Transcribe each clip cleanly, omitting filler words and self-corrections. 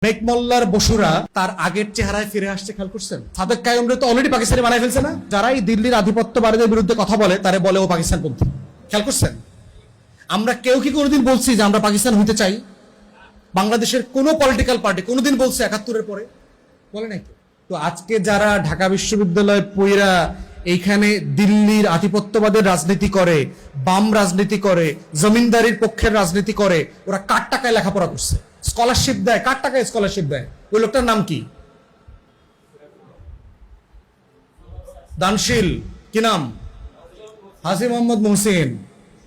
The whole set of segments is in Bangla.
মেক মোল্লার বসুরা তার আগের চেহারায় ফিরে আসছে, খেয়াল করছেন? সাদেক কায়ুমরে তো অলরেডি পাকিস্তানি বানাই ফেলছে না? যারা এই দিল্লির আধিপত্যবাদীদের বিরুদ্ধে কথা বলে তারে বলে ও পাকিস্তানপন্থী। খেয়াল করছেন? আমরা কেউ কি কোনোদিন বলছি যে আমরা পাকিস্তান হইতে চাই? বাংলাদেশের কোন পলিটিক্যাল পার্টি কোনোদিন বলছে ৭১-এর পরে? বলে নাই। তো আজকে যারা ঢাকা বিশ্ববিদ্যালয় পইরা এইখানে দিল্লির আধিপত্যবাদের রাজনীতি করে, বাম রাজনীতি করে, জমিনদারির পক্ষের রাজনীতি করে, ওরা কার টাকায় লেখাপড়া করছে? স্কলারশিপ দেয়, কার টাকায় স্কলারশিপ দেয়? ওই লোকটার নাম কি? দানশীল, কি নাম? হাজি মোহাম্মদ মোহসিন।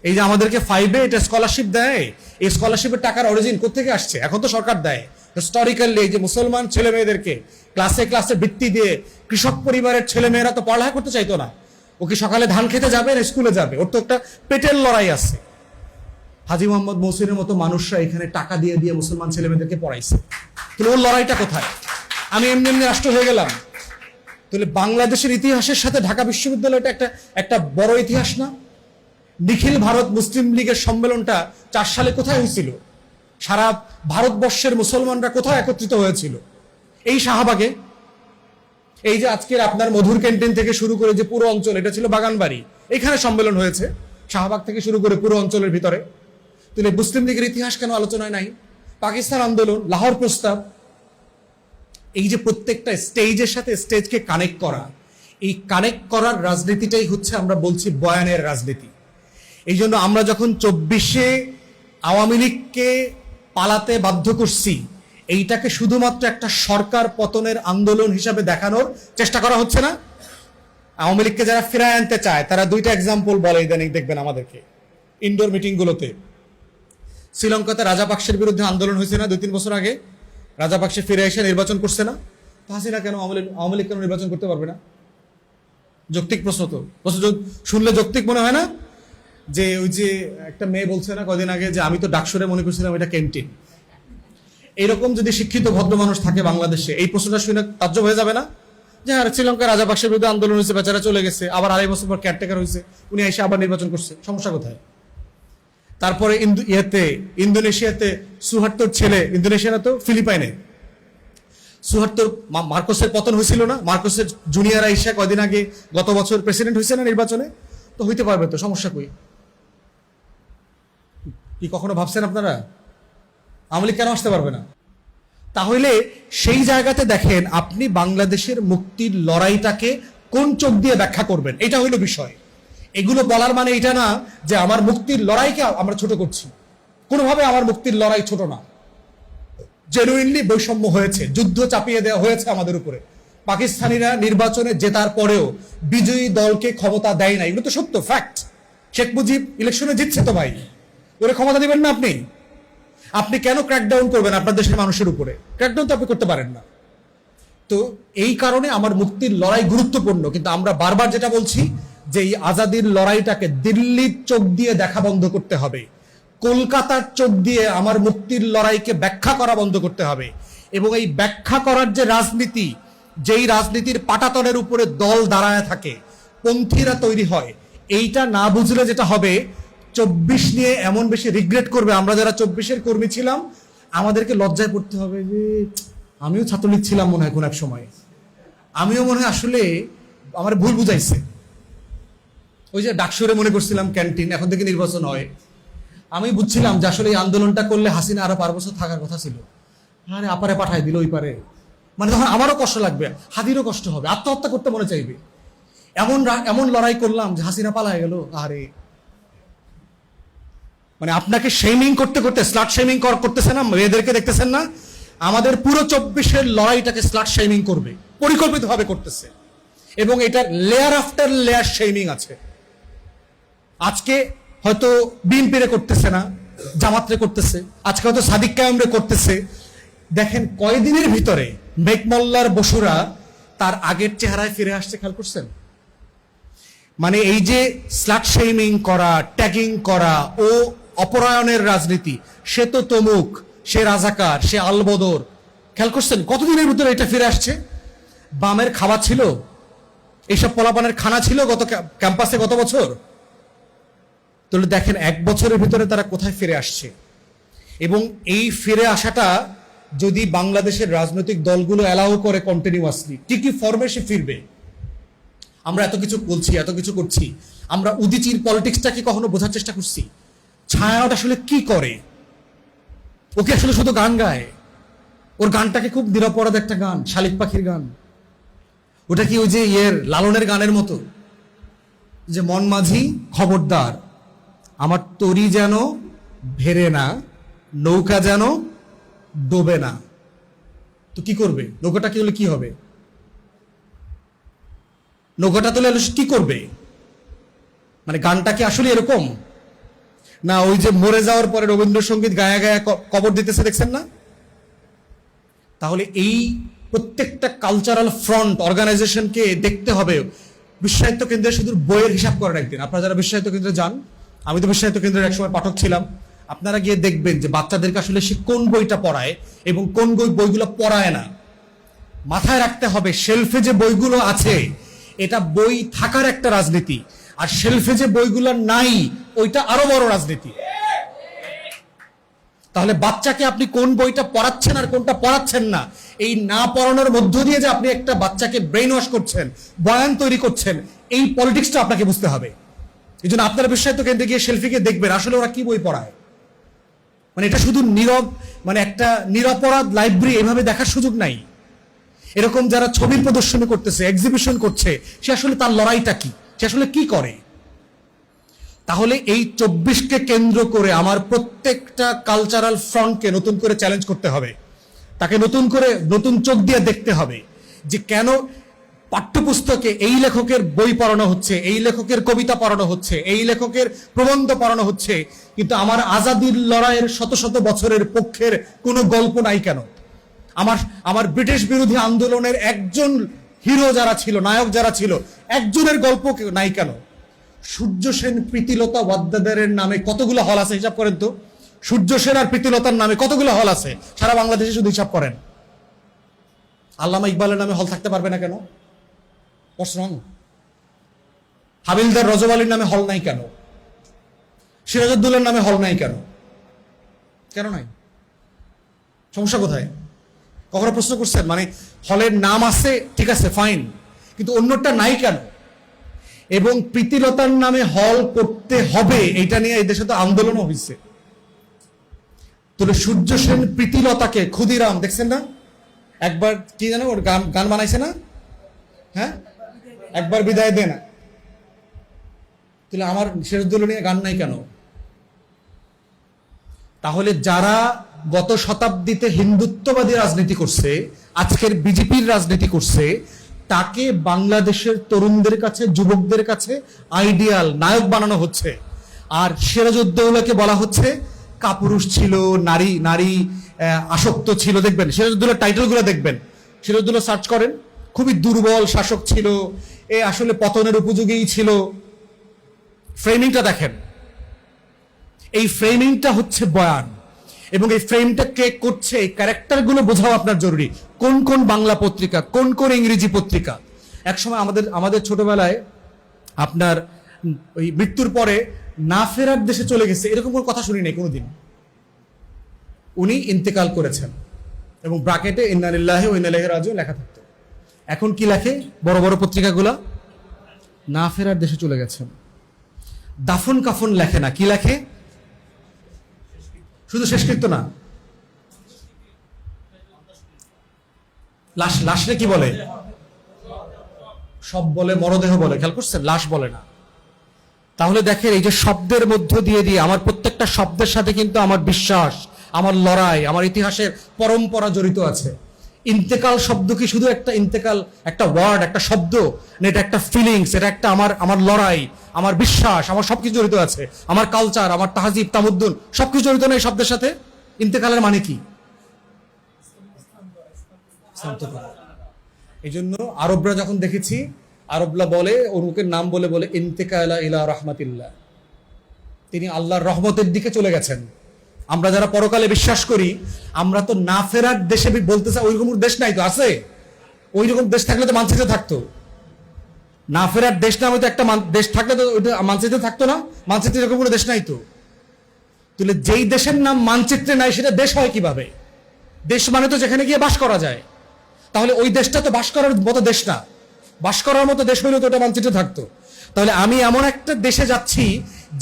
এই যে আমাদেরকে 5-এ এটা স্কলারশিপ দেয়, এই স্কলারশিপের টাকার অরিজিন কোথেকে আসছে? এখন তো সরকার দেয়। হিস্টোরিক্যালি এই যে মুসলমান ছেলে মেয়েদেরকে ক্লাসে ক্লাসে বৃত্তি দিয়ে, কৃষক পরিবারের ছেলে মেয়েরা তো পড়ালেখা করতে চাইতো না। ও কি সকালে ধান খেতে যাবে না স্কুলে যাবে? ওর তো একটা পেটের লড়াই আছে। হাজি মোহাম্মদ মোহসিনের মতো মানুষরা এখানে টাকা দিয়ে দিয়ে মুসলমান ছেলে মেয়েদেরকে পড়াইছে। তাহলে ওর লড়াইটা কোথায়? আমি এমনি এমনি রাষ্ট্র হয়ে গেলাম? তাহলে বাংলাদেশের ইতিহাসের সাথে ঢাকা বিশ্ববিদ্যালয়টা একটা বড় ইতিহাস না? নিখিল ভারত মুসলিম লীগের সম্মেলনটা 4 সালে কোথায় হয়েছিল? সারা ভারতবর্ষের মুসলমানরা কোথায় একত্রিত হয়েছিল? এই শাহবাগে। এই যে আজকের আপনার মধুর ক্যান্টিন থেকে শুরু করে যে পুরো অঞ্চল, এটা ছিল বাগানবাড়ি, এখানে সম্মেলন হয়েছে। শাহবাগ থেকে শুরু করে পুরো অঞ্চলের ভিতরে। তাহলে মুসলিম লীগের ইতিহাস কেন আলোচনায় নাই? পাকিস্তান আন্দোলন, লাহোর প্রস্তাব, এই যে প্রত্যেকটা স্টেজের সাথে স্টেজকে কানেক্ট করা, এই কানেক্ট করার রাজনীতিটাই হচ্ছে আমরা বলছি বয়ানের রাজনীতি। এই জন্য আমরা যখন 24-এ আওয়ামী লীগকে পালাতে বাধ্য করছি, এইটাকে শুধুমাত্র একটা সরকার পতনের আন্দোলন হিসাবে দেখানোর চেষ্টা করা হচ্ছে না? আওয়ামী লীগকে যারা ফিরায় আনতে চায় তারা 2টা এক্সাম্পল বলে ইদানিং দেখবেন আমাদেরকে ইনডোর মিটিং গুলোতে। শ্রীলঙ্কাতে রাজাপাকসের বিরুদ্ধে আন্দোলন হয়েছে না 2-3 বছর আগে? রাজাপাকসে ফিরে এসে নির্বাচন করছে না? তো হাসিনা কেন, আওয়ামী লীগ কেন নির্বাচন করতে পারবে না? যৌক্তিক প্রশ্ন তো। শুনলে যৌক্তিক মনে হয় না? যে ওই যে একটা মেয়ে বলছে না কদিন আগে যে আমি তো ডাকসুরে মনে করছিলাম এটা ক্যান্টিন। এইরকম যদি শিক্ষিত ভদ্র মানুষ থাকে বাংলাদেশে, এই প্রশ্নটা শুনে তাজ্জব হয়ে যাবে না? যে আর শ্রীলঙ্কার রাজাপাকসের বিরুদ্ধে আন্দোলন হয়েছে, বেচারা চলে গেছে, আবার 2.5 বছর পর কেয়ারটেকার হয়েছে, উনি এসে আবার নির্বাচন করছে, সমস্যা কোথায়? তারপরে ইন্দোনেশিয়াতে সুহার্তোর ছেলে, ইন্দোনেশিয়া না তো ফিলিপাইনে, সুহার্তোর মার্কোসের পতন হয়েছিল না? মার্কোসের জুনিয়র আইসা কদিন আগে গত বছর প্রেসিডেন্ট হয়েছে না নির্বাচনে? তো হইতে পারবে তো, সমস্যা কই? কি কখনো ভাবছেন আপনারা আওয়ামী লীগ কেন আসতে পারবে না? তাহলে সেই জায়গাতে দেখেন, আপনি বাংলাদেশের মুক্তির লড়াইটাকে কোন চোখ দিয়ে ব্যাখ্যা করবেন, এটা হইল বিষয়। এগুলো বলার মানে এটা না যে আমার মুক্তির লড়াইকে আমরা ছোট করছি। কোনোভাবে আমার মুক্তির লড়াই ছোট না। জেনুইনলি বৈষম্য হয়েছে, যুদ্ধ চাপিয়ে দেওয়া হয়েছে আমাদের উপরে। পাকিস্তানিরা নির্বাচনে জেতার পরেও বিজয়ী দলকে ক্ষমতা দেয় না, এগুলো তো সত্য, ফ্যাক্ট। শেখ মুজিব ইলেকশনে জিতছে তো ভাই, ওরে ক্ষমতা দিবেন না আপনি? আপনি কেন ক্র্যাকডাউন করবেন আপনার দেশের মানুষের উপরে? ক্র্যাকডাউন তো আপনি করতে পারেন না। তো এই কারণে আমার মুক্তির লড়াই গুরুত্বপূর্ণ। কিন্তু আমরা বারবার যেটা বলছি যে এই আজাদির লড়াইটাকে দিল্লির চোখ দিয়ে দেখা বন্ধ করতে হবে, কলকাতার চোখ দিয়ে আমার মুক্তির লড়াইকে ব্যাখ্যা করা বন্ধ করতে হবে। এবং এই ব্যাখ্যা করার যে রাজনীতি, যেই রাজনীতির পাটাতনের উপরে দল দাঁড়ায় থাকে, পন্থীরা তৈরি হয়, এইটা না বুঝলে যেটা হবে, 24 নিয়ে এমন বেশি রিগ্রেট করবে। আমরা যারা 24-এর কর্মী ছিলাম, আমাদেরকে লজ্জায় পড়তে হবে যে আমিও ছাত্রলীগ ছিলাম মনে হয় কোন এক সময়, আমিও মনে হয় আসলে আমার ভুল বুঝাইছে। ওই যে ডাকসুরে মনে করছিলাম ক্যান্টিন, এখন থেকে নির্বাচন হয়। আমি বুঝছিলাম যে আসলে এই আন্দোলনটা করলে হাসিনা আরো 5 বছর থাকার কথা ছিল। আরে আপারে পাঠায় দিল ওই পারে, মানে তখন আমারও কষ্ট লাগবে, হাদিরও কষ্ট হবে, আত্মহত্যা করতে মনে চাইবে। এমন লড়াই করলাম যে হাসিনা পালায় গেল। আরে মানে আপনাকে শেমিং করতে করতে, স্লাট শেমিং করতেছে না, মেয়েদেরকে দেখতেছেন না? আমাদের পুরো 24-এর লড়াইটাকে স্লাট শেমিং করবে, পরিকল্পিতভাবে করতেছে। এবং এটার লেয়ার আফটার লেয়ার শেমিং আছে। আজকে হয়তো বিএনপিরে করতেছে না, জামাতরে করতেছে, আজকে হয়তো সাদিক কায়েমরে করতেছে। দেখেন কয়দিনের ভিতরে মেক মোল্লার বসুরা তার আগের চেহারায় ফিরে আসছে, খেয়াল করছেন? মানে এই যে স্লাট শেমিং করা, ট্যাগিং করা ও অপরায়ণের রাজনীতি, সে তো তমুক, সে রাজাকার, সে আলবদর, খেয়াল করছেন কতদিনের ভিতরে এটা ফিরে আসছে? বামের খাবার ছিল, এইসব পোলাপানের খানা ছিল গত ক্যাম্পাসে গত বছর। তাহলে দেখেন 1 বছরের ভিতরে তারা কোথায় ফিরে আসছে। এবং এই ফিরে আসাটা যদি বাংলাদেশের রাজনৈতিক দলগুলো অ্যালাউ করে কন্টিনিউয়াসলি, কি কি ফর্মে সে ফিরবে? আমরা এত কিছু বলছি, এত কিছু করছি, আমরা উদিচির পলিটিক্সটা কি কখনো বোঝার চেষ্টা করছি? ছায়ানট আসলে কি করে? ওকে আসলে শুধু গান গায়? ওর গানটাকে খুব নিরপরাধ একটা গান, শালিক পাখির গান। ওটা কি ওই যে লালনের গানের মতো, যে মন মাঝি খবরদার, আমার তরি যেন ভেরে না, নৌকা যেন ডোবে না? তো কি করবে? নৌকাটা কি হলে কি হবে? নৌকাটা তুলে কি করবে? মানে গানটা কি আসলে এরকম না? ওই যে মরে যাওয়ার পরে রবীন্দ্রসঙ্গীত গায়া গায়া কবর দিতেছে, দেখছেন না? তাহলে এই প্রত্যেকটা কালচারাল ফ্রন্ট অর্গানাইজেশনকে দেখতে হবে। বিশ্বায়িত কেন্দ্রে শুধু বইয়ের হিসাব করেন একদিন। আপনারা যারা বিশ্বায়িত কেন্দ্রে যান, আমি তো বিশ্বায়িত কেন্দ্রের একসময় পাঠক ছিলাম, আপনারা গিয়ে দেখবেন যে বাচ্চাদেরকে আসলে সে কোন বইটা পড়ায় এবং কোন বইগুলো পড়ায় না। মাথায় রাখতে হবে, শেলফে যে বইগুলো আছে এটা বই থাকার একটা রাজনীতি, আর শেলফে যে বইগুলো নাই ওইটা আরো বড় রাজনীতি। তাহলে বাচ্চাকে আপনি কোন বইটা পড়াচ্ছেন আর কোনটা পড়াচ্ছেন না, এই না পড়ানোর মধ্য দিয়ে যে আপনি একটা বাচ্চাকে ব্রেইন ওয়াশ করছেন, বয়ান তৈরি করছেন, এই পলিটিক্সটা আপনাকে বুঝতে হবে। এই জন্য আপনারা বিশ্বায়িত কেন্দ্রে গিয়ে শেলফিকে দেখবেন আসলে ওরা কি বই পড়ায়। মানে এটা শুধু নীরব, মানে একটা নিরপরাধ লাইব্রেরি এভাবে দেখার সুযোগ নাই। এরকম যারা ছবির প্রদর্শনী করতেছে, এক্সিবিশন করছে, সে আসলে তার লড়াইটা কি, সে আসলে কি করে? তাহলে এই 24কে কেন্দ্র করে আমার প্রত্যেকটা কালচারাল ফ্রন্টকে নতুন করে চ্যালেঞ্জ করতে হবে, তাকে নতুন করে নতুন চোখ দিয়ে দেখতে হবে যে কেন পাঠ্যপুস্তকে এই লেখকের বই পড়ানো হচ্ছে, এই লেখকের কবিতা পড়ানো হচ্ছে, এই লেখকের প্রবন্ধ পড়ানো হচ্ছে, কিন্তু আমার আজাদির লড়াইয়ের শত শত বছরের পক্ষের কোনো গল্প নাই কেন? আমার ব্রিটিশ বিরোধী আন্দোলনের একজন হিরো যারা ছিল, নায়ক যারা ছিল, একজনের গল্প নাই কেন? সূর্য সেন, প্রীতিলতা ওয়াদ্দেদারের নামে কতগুলো হল আছে হিসাব করেন তো? সূর্য সেন আর প্রীতিলতার নামে কতগুলো হল আছে সারা বাংলাদেশে? শুধু হিসাব করেন। আল্লামা ইকবালের নামে হল থাকতে পারবে না কেন? হাবিলদার রজব আলীর নামে হল নাই কেন? সিরাজউদ্দৌলার নামে হল নাই কেন? কেন নাই? সমস্যা কোথায়? কখনো প্রশ্ন করছেন? মানে হলের নাম আছে, ঠিক আছে, ফাইন, কিন্তু অন্যটা নাই কেন? এবং প্রীতিলতার নামে হল করতে হবে, এটা নিয়ে এই দেশে তো আন্দোলনও হয়েছে। তাহলে সূর্য সেন প্রীতিলতাকে, ক্ষুদিরাম দেখছেন না, একবার কি জানো ওর গান বানাইছে না? হ্যাঁ, একবার বিদায় দে না। তাহলে আমার সিরাজউদ্দৌলা নিয়ে গান নাই কেন? তাহলে যারা গত শতাব্দীতে হিন্দুত্ববাদী রাজনীতি করছে, আজকের বিজেপির রাজনীতি করছে, তাকে বাংলাদেশের তরুণদের কাছে, যুবকদের কাছে আইডিয়াল নায়ক বানানো হচ্ছে। আর সিরাজউদ্দৌলাকে বলা হচ্ছে কাপুরুষ ছিল, নারী নারী আসক্ত ছিল। দেখবেন সিরাজউদ্দৌলার টাইটেলগুলো, দেখবেন সিরাজউদ্দৌলা সার্চ করেন, খুবই দুর্বল শাসক ছিল, এ আসলে পতনের উপযোগী ছিল। ফ্রেমিংটা দেখেন, এই ফ্রেমিংটা হচ্ছে বয়ান, এবং এই ফ্রেমটা কে করছে, এই ক্যারেক্টারগুলো বোঝাও আপনার জরুরি। কোন কোন বাংলা পত্রিকা, কোন কোন ইংরেজি পত্রিকা। একসময় আমাদের ছোটবেলায় আপনার ওই মৃত্যুর পরে না ফেরার দেশে চলে গেছে এরকম কোনো কথা শুনি নাই কোনোদিন। উনি ইন্তেকাল করেছেন এবং ব্র্যাকেটে ইন্না লিল্লাহি ওয়া ইন্না ইলাইহি রাজিউন লেখা থাকতো। এখন কি লেখে বড় বড় পত্রিকাগুলা? না ফেরার দেশে চলে গেছেন। দাফন কাফন লেখে না, কি লেখে? শুধু শেষকৃত্য না, লাশ, লাশরে কি বলে? সব বলে, মরদেহ বলে, খেয়াল করছেন? লাশ বলে না। তাহলে দেখেন এই যে শব্দের মধ্য দিয়ে দিয়ে আমার প্রত্যেকটা শব্দের সাথে কিন্তু আমার বিশ্বাস, আমার লড়াই, আমার ইতিহাসের পরম্পরা জড়িত আছে। ইন্তেকাল শব্দ কি শুধু একটা ইন্তেকাল, একটা ওয়ার্ড, একটা শব্দ না? এটা একটা ফিলিংস, এটা একটা আমার লড়াই, আমার বিশ্বাস, আমার সবকিছু জড়িত আছে। আমার কালচার, আমার তাহজিব তামুদ্দুন সবকিছু জড়িত না এই শব্দের সাথে। ইন্তেকালের মানে কি? এই জন্য আরবরা যখন দেখেছি, আরবরা বলে, অমুকের নাম বলে বলে ইন্তেকালা ইলা রাহমাতিল্লাহ, তিনি আল্লাহর রহমতের দিকে চলে গেছেন। আমরা যারা পরকালে বিশ্বাস করি, আমরা তো না ফেরার দেশে বলতে চাই, ওইরকম দেশ নাই তো। আছে ওইরকম দেশ থাকলে তো মানচিত্রে থাকতো। না ফেরার দেশ না হয়তো একটা দেশ থাকলে তো ওইটা মানচিত্রে থাকতো না। মানচিত্রে এরকম কোনো দেশ নাই তো। তাহলে যেই দেশের নাম মানচিত্রে নাই সেটা দেশ হয় কিভাবে? দেশ মানে তো যেখানে গিয়ে বাস করা যায়। তাহলে ওই দেশটা তো বাস করার মতো দেশ না। বাস করার মতো দেশ হইলে তো ওটা মানচিত্রে থাকতো। তাহলে আমি এমন একটা দেশে যাচ্ছি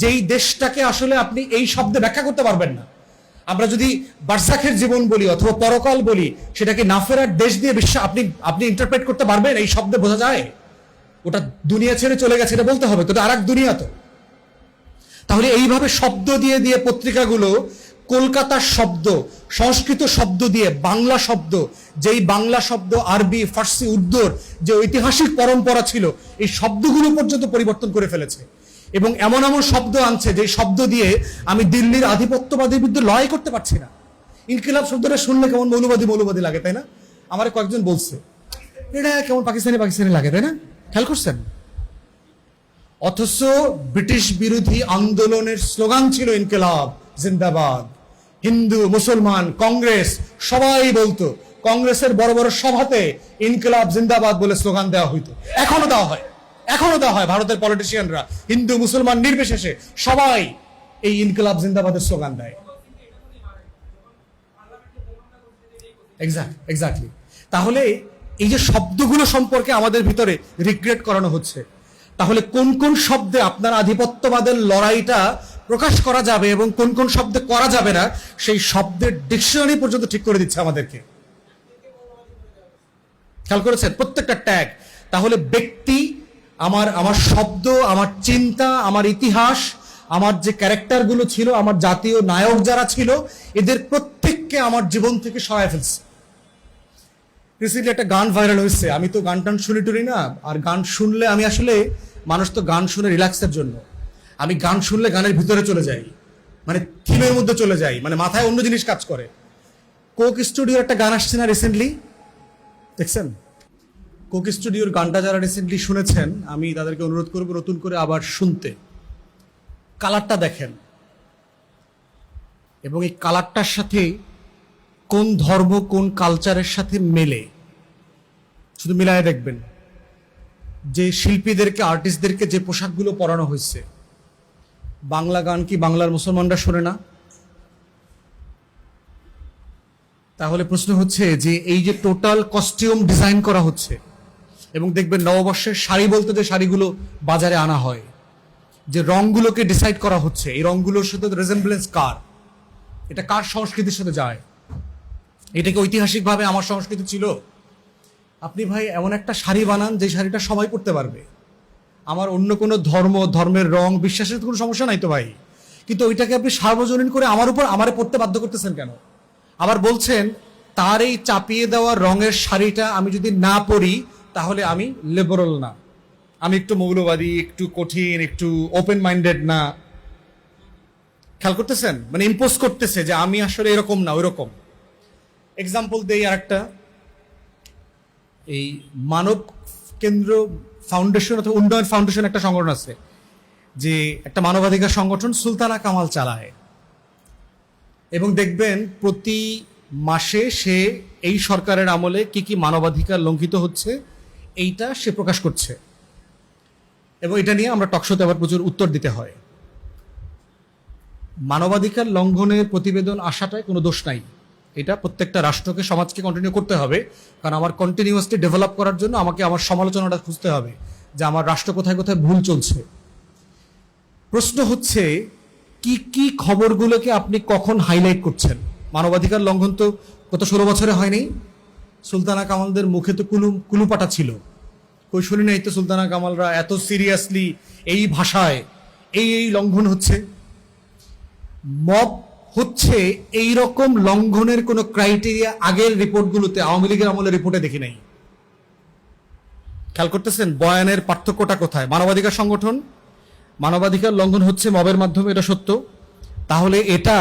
যেই দেশটাকে আসলে আপনি এই শব্দে ব্যাখ্যা করতে পারবেন না। আমরা যদি বারজাখের জীবন বলি অথবা পরকাল বলি, সেটাকে নাফেরার দেশ দিয়ে আপনি ইন্টারপ্রেট করতে পারবেন? এই শব্দে বোঝা যায় ওটা দুনিয়া ছেড়ে চলে গেছে, এটা বলতে হবে তো, আর এক দুনিয়া তো। তাহলে এইভাবে শব্দ দিয়ে দিয়ে পত্রিকাগুলো কলকাতার শব্দ, সংস্কৃত শব্দ দিয়ে বাংলা শব্দ, যেই বাংলা শব্দ আরবি, ফার্সি, উর্দুর যে ঐতিহাসিক পরম্পরা ছিল, এই শব্দগুলো পর্যন্ত পরিবর্তন করে ফেলেছে। এবং এমন এমন শব্দ আনছে যে শব্দ দিয়ে আমি দিল্লির আধিপত্যবাদীর বিরুদ্ধে লড়াই করতে পারছি না। ইনকিলাব শব্দটা শুনলে কেমন মৌলবাদী মৌলবাদী লাগে, তাই না? আমার কয়েকজন বলছে এটা কেমন পাকিস্তানি পাকিস্তানি লাগে, তাই না? খেয়াল করছেন? অথচ ব্রিটিশ বিরোধী আন্দোলনের স্লোগান ছিল ইনকিলাব জিন্দাবাদ। হিন্দু, মুসলমান, কংগ্রেস সবাই বলতো। কংগ্রেসের বড় বড় সভাতে ইনকিলাব জিন্দাবাদ বলে স্লোগান দেওয়া হইতো। এখনো দেওয়া হয় ভারতের পলিটিশিয়ানরা, হিন্দু মুসলমান নির্বিশেষে সবাই এই ইনকিলাব জিন্দাবাদের স্লোগান দেয়। এক্স্যাক্টলি। তাহলে এই যে শব্দগুলো সম্পর্কে আমাদের ভিতরে রিগ্রেট করানো হচ্ছে, তাহলে কোন কোন শব্দে আপনার আধিপত্যবাদের লড়াইটা প্রকাশ করা যাবে এবং কোন কোন শব্দে করা যাবে না, সেই শব্দের ডিকশনারি পর্যন্ত ঠিক করে দিচ্ছে আমাদেরকে। খেয়াল করেছেন? প্রত্যেকটা ট্যাগ। তাহলে ব্যক্তি, আমার শব্দ, আমার চিন্তা, আমার ইতিহাস, আমার যে ক্যারেক্টারগুলো ছিল, আমার জাতীয় নায়ক যারা ছিল, এদের প্রত্যেককে আমার জীবন থেকে সরায় ফেলছে। রিসেন্টলি একটা গান ভাইরাল হয়েছে। আমি তো গান টান শুনি টুনি না, আর গান শুনলে আমি আসলে, মানুষ তো গান শুনে রিল্যাক্সের জন্য, আমি গান শুনলে গানের ভিতরে চলে যাই, মানে থিমের মধ্যে চলে যাই, মানে মাথায় অন্য জিনিস কাজ করে। কোক স্টুডিওর একটা গান আসছে না রিসেন্টলি, দেখছেন? কোক স্টুডিওর গানটা যারা রিসেন্টলি শুনেছেন, আমি তাদেরকে অনুরোধ করবো নতুন করে আবার শুনতে। কালারটা দেখেন, এবং এই কালারটার সাথে কোন ধর্ম, কোন কালচারের সাথে মেলে, শুধু মিলায় দেখবেন। যে শিল্পীদেরকে, আর্টিস্টদেরকে যে পোশাকগুলো পরানো হয়েছে, বাংলা গান কি বাংলার মুসলমানরা শোনে না? তাহলে প্রশ্ন হচ্ছে যে এই যে টোটাল কস্টিউম ডিজাইন করা হচ্ছে, এবং দেখবেন নববর্ষের শাড়ি বলতে যে শাড়িগুলো বাজারে আনা হয়, যে রংগুলোকে ডিসাইড করা হচ্ছে, এই রংগুলোর সাথে রেজেম্বলেন্স কার, এটা কার সংস্কৃতির সাথে যায়, এটা কি ঐতিহাসিকভাবে আমার সংস্কৃতি ছিল? আপনি ভাই এমন একটা শাড়ি বানান যে শাড়িটা সবাই পরতে পারবে। আমার অন্য কোনো ধর্মের রং, বিশ্বাসের কোনো সমস্যা নাই তো ভাই, কিন্তু ওইটাকে আপনি সার্বজনীন করে আমারে পরতে বাধ্য করতেছেন কেন? আবার বলছেন তার এই চাপিয়ে দেওয়া রঙের শাড়িটা আমি যদি না পরি তাহলে আমি লিবারেল না, আমি একটু মৌলবাদী, একটু কঠিন, একটু ওপেন মাইন্ডেড না। খেয়াল করতেছেন? মানে ইম্পোজ করতেছে যে আমি আসলে এরকম না, ওইরকম। এক্সাম্পল দেই আর একটা, এই মানব কেন্দ্র ফাউন্ডেশন অথবা উন্নয়ন ফাউন্ডেশন একটা সংগঠন আছে, যে একটা মানবাধিকার সংগঠন, সুলতানা কামাল চালায়। এবং দেখবেন প্রতি মাসে সে এই সরকারের আমলে কি কি মানবাধিকার লঙ্ঘিত হচ্ছে এইটা সে প্রকাশ করছে, এবং এটা নিয়ে আমরা টকশোতে আবার প্রচুর উত্তর দিতে হয়। মানবাধিকার লঙ্ঘনের প্রতিবেদন আসাটায় কোনো দোষ নাই, এটা প্রত্যেকটা রাষ্ট্রকে, সমাজকে কন্টিনিউ করতে হবে, কারণ আমার কন্টিনিউয়াসলি ডেভেলপ করার জন্য আমাকে আমার সমালোচনাটা খুঁজতে হবে যে আমার রাষ্ট্র কোথায় কোথায় ভুল চলছে। প্রশ্ন হচ্ছে কি কি খবরগুলোকে আপনি কখন হাইলাইট করছেন? মানবাধিকার লঙ্ঘন তো গত 16 বছরে হয়নি। সুলতানা কামালদের মুখে তো কুলুপাটা ছিল, কই শুনি নাই তো সুলতানা কামালরা এত সিরিয়াসলি এই ভাষায় এই লঙ্ঘন হচ্ছে। মব হচ্ছে এই রকম লঙ্ঘনের কোনো ক্রাইটেরিয়া আগের রিপোর্টগুলোতে, আওয়ামী লীগের আমলের রিপোর্টে দেখি নাই। খেয়াল করতেছেন বয়ানের পার্থক্যটা কোথায়? মানবাধিকার সংগঠন, মানবাধিকার লঙ্ঘন হচ্ছে মবের মাধ্যমে, এটা সত্য। তাহলে এটা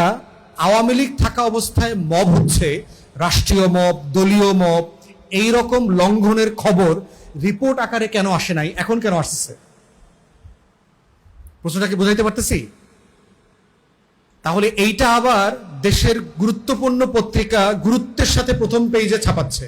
আওয়ামী লীগ থাকা অবস্থায় মব হচ্ছে, রাষ্ট্রীয় মব, দলীয় মব, এই রকম লঙ্ঘনের খবর রিপোর্ট আকারে কেন আসে নাই, এখন কেন আসছে? প্রশ্নটা কি বুঝাইতে পারতেছি? তাহলে এইটা আবার দেশের গুরুত্বপূর্ণ পত্রিকা গুরুত্বের সাথে প্রথম পেজে ছাপাচ্ছে।